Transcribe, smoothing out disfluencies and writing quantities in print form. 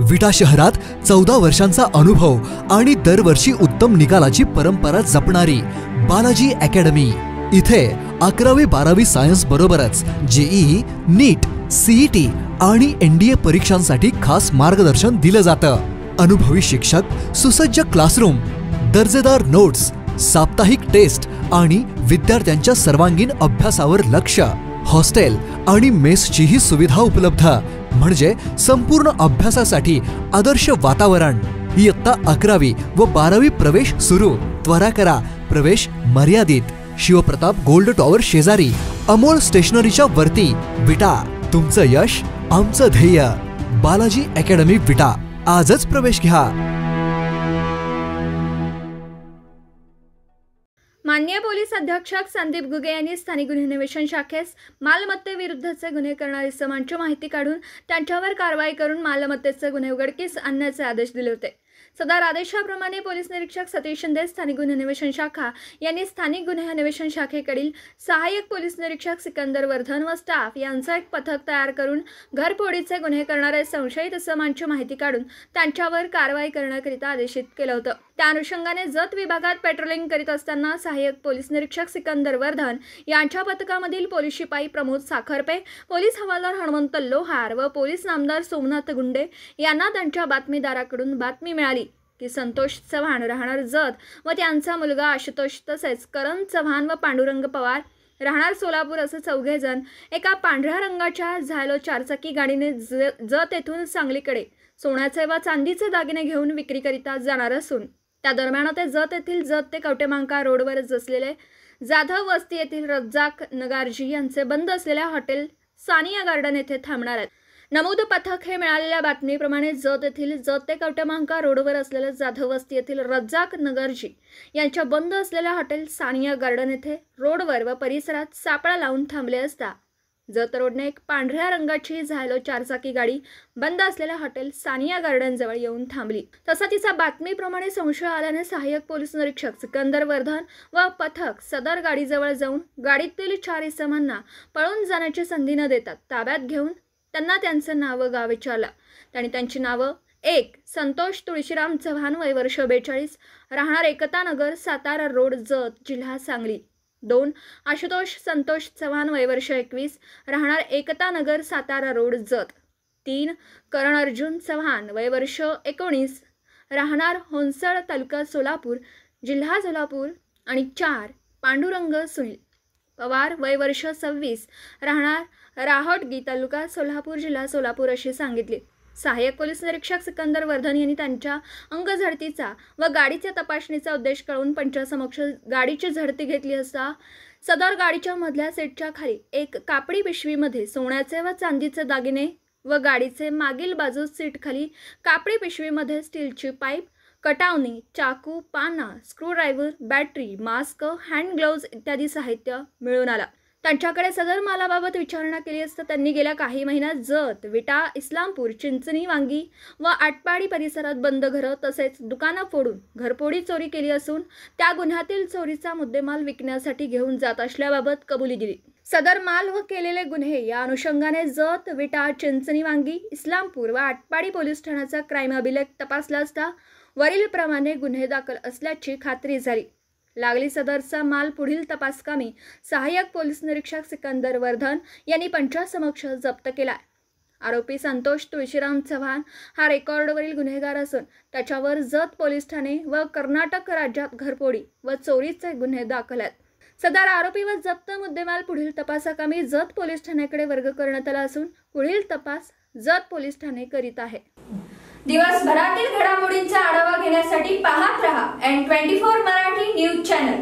विटा शहरात 14 वर्षांचा अनुभव आणि दरवर्षी उत्तम निकालाची परंपरा जपणारी बालाजी अकॅडमी। इथे 11वी-12वी सायन्स बरोबरच जेईई, नीट, सीईटी आणि एनडीए परीक्षांसाठी खास मार्गदर्शन दिलं जातं। अनुभवी शिक्षक, सुसज्ज क्लासरूम, दर्जेदार नोट्स, साप्ताहिक टेस्ट आणि विद्यार्थ्यांच्या सर्वांगीण अभ्यासावर लक्ष। हॉस्टेल आणि मेसचीही सुविधा उपलब्ध, म्हणजे संपूर्ण अभ्यासासाठी आदर्श वातावरण। इयत्ता 11वी व 12वी प्रवेश सुरू। त्वरा करा, प्रवेश मर्यादित। शिवप्रताप गोल्ड टॉवर शेजारी, अमोल स्टेशनरीच्या वरती, विटा। तुमचं यश आमचं ध्येय। बालाजी अकॅडमी विटा, आजच प्रवेश घ्या। माननीय पोलीस अधीक्षक संदीप गुगे यांनी स्थानिक गुन्हे अन्वेषण शाखेस मालमत्तेविरुद्धचे गुन्हे करणाऱ्या इसमांची माहिती काढून त्यांच्यावर कारवाई करून मालमत्तेचे गुन्हे उघडकीस आणण्याचे आदेश दिले होते। सदर आदेशाप्रमाणे पोलीस निरीक्षक सतीश शिंदे, स्थानिक गुन्हे अन्वेषण शाखा यांनी स्थानिक गुन्हे अन्वेषण शाखेकडील सहाय्यक पोलीस निरीक्षक सिकंदर वर्धन व स्टाफ यांचा एक पथक तयार करून घरफोडीचे गुन्हे करणारे संशयित इसमांची माहिती काढून त्यांच्यावर कारवाई करण्याकरिता आदेशित केलं होतं। त्या अनुषंगाने जत विभागात पेट्रोलिंग करीत असताना सहाय्यक पोलीस निरीक्षक सिकंदर वर्धन यांच्या पथकामधील पोलीस शिपाई प्रमोद साखरपे, पोलीस हवालदार हनुमंत लोहार व पोलीस नामदार सोमनाथ गुंडे यांना त्यांच्या बातमीदाराकडून बातमी मिळाली की संतोष चव्हाण राहणार जत व त्यांचा मुलगा आशुतोष तसेच करण चव्हाण व पांडुरंग पवार राहणार सोलापूर असे चौघे जण एका पांढऱ्या रंगाच्या झायलो चारचाकी गाडीने जत येथून सांगलीकडे सोन्याचे व चांदीचे दागिने घेऊन विक्रीकरिता जाणार असून त्या दरम्यान ते जत येथील जत ते कवटेमांका रोडवर असलेले जाधव वस्ती येथील रज्जाक नगारजी यांचे बंद असलेल्या हॉटेल सानिया गार्डन येथे थांबणार आहेत। नमूद पथक हे मिळालेल्या बातमीप्रमाणे जत येथील जत ते कवटेमांका रोडवर असलेले जाधव वस्ती येथील रज्जाक नगरजी यांच्या बंद असलेल्या हॉटेल सानिया गार्डन येथे रोडवर व परिसरात सापळा लावून थांबले असता जत रोडने एक पांढऱ्या रंगाची झायलो चारचाकी गाडी बंद असलेल्या हॉटेल सानिया गार्डन जवळ येऊन थांबली। तसा तिचा बातमीप्रमाणे संशय आल्याने सहाय्यक पोलीस निरीक्षक सिकंदर वर्धन व पथक सदर गाडीजवळ जाऊन गाडीतील 4 इसमांना पळून जाण्याची संधी न देता ताब्यात घेऊन त्यांना त्यांचं नाव गाव विचारलं। त्यांनी त्यांची नावं: 1. संतोष तुळशीराम चव्हाण, वय वर्ष 42, राहणार एकता नगर, सातारा रोड, जत, जिल्हा सांगली। 2. आशुतोष संतोष चव्हाण, वय वर्ष 21, राहणार एकता नगर, सातारा रोड, जत। 3. करण अर्जुन चव्हाण, वय वर्ष 19, राहणार होनसळ, तालुका सोलापूर, जिल्हा सोलापूर। आणि 4. पांडुरंग सुनील पवार, वय वर्ष 26, राहणार राहोटगी, तालुका सोलापूर, जिल्हा सोलापूर अशी सांगितली। सहाय्यक पोलीस निरीक्षक सिकंदर वर्धन यांनी त्यांच्या अंगझडतीचा व गाडीच्या तपासणीचा उद्देश कळवून पंचासमक्ष गाडीची झडती घेतली असता सदर गाडीच्या मधल्या सीटच्या खाली एक कापडी पिशवीमध्ये सोन्याचे व चांदीचे दागिने व गाडीचे मागील बाजूस सीट खाली कापडी पिशवीमध्ये स्टीलची पाईप, कटावणी, चाकू, पाना, screwdriver, battery, mask, hand gloves इत्यादी साहित्य मिळून आला। त्यांच्याकडे सदर मालाबाबत विचारणा केली असता त्यांनी गेल्या काही महिन्यात जत, विटा, इस्लामपूर, चिंचणी, वांगी व आटपाडी परिसरात बंद घरं तसेच दुकानं फोडून घरफोडी चोरी केली असून त्या गुन्ह्यातील चोरीचा मुद्देमाल विकण्यासाठी घेऊन जात असल्याबाबत कबुली दिली। सदर माल व केलेले गुन्हे या अनुषंगाने जत, विटा, चिंचणी, वांगी, इस्लामपूर व आटपाडी पोलीस ठाण्याचा क्राईम अभिलेख तपासला असता वरील प्रमाणे गुन्हे दाखल असल्याची खात्री झाली। लागली सदरचा माल पुढील तपासकामी सहाय्यक पोलीस निरीक्षक सिकंदर वर्धन यांनी पंचासमक्ष जप्त केला। आरोपी संतोष तुळशीराम चव्हाण हा रेकॉर्डवरील गुन्हेगार असून त्याच्यावर जत पोलीस ठाणे व कर्नाटक राज्यात घरफोडी व चोरीचे गुन्हे दाखल आहेत। सदर आरोपी व जप्त मुद्देमाल पुढील तपासाकामी जत पोलीस ठाण्याकडे वर्ग करण्यात आला असून पुढील तपास जत पोलीस ठाणे करीत आहे। दिवसभरातील घडामोडींचा आढावा घेण्यासाठी पाहत रहा N24 मराठी न्यूज चॅनल।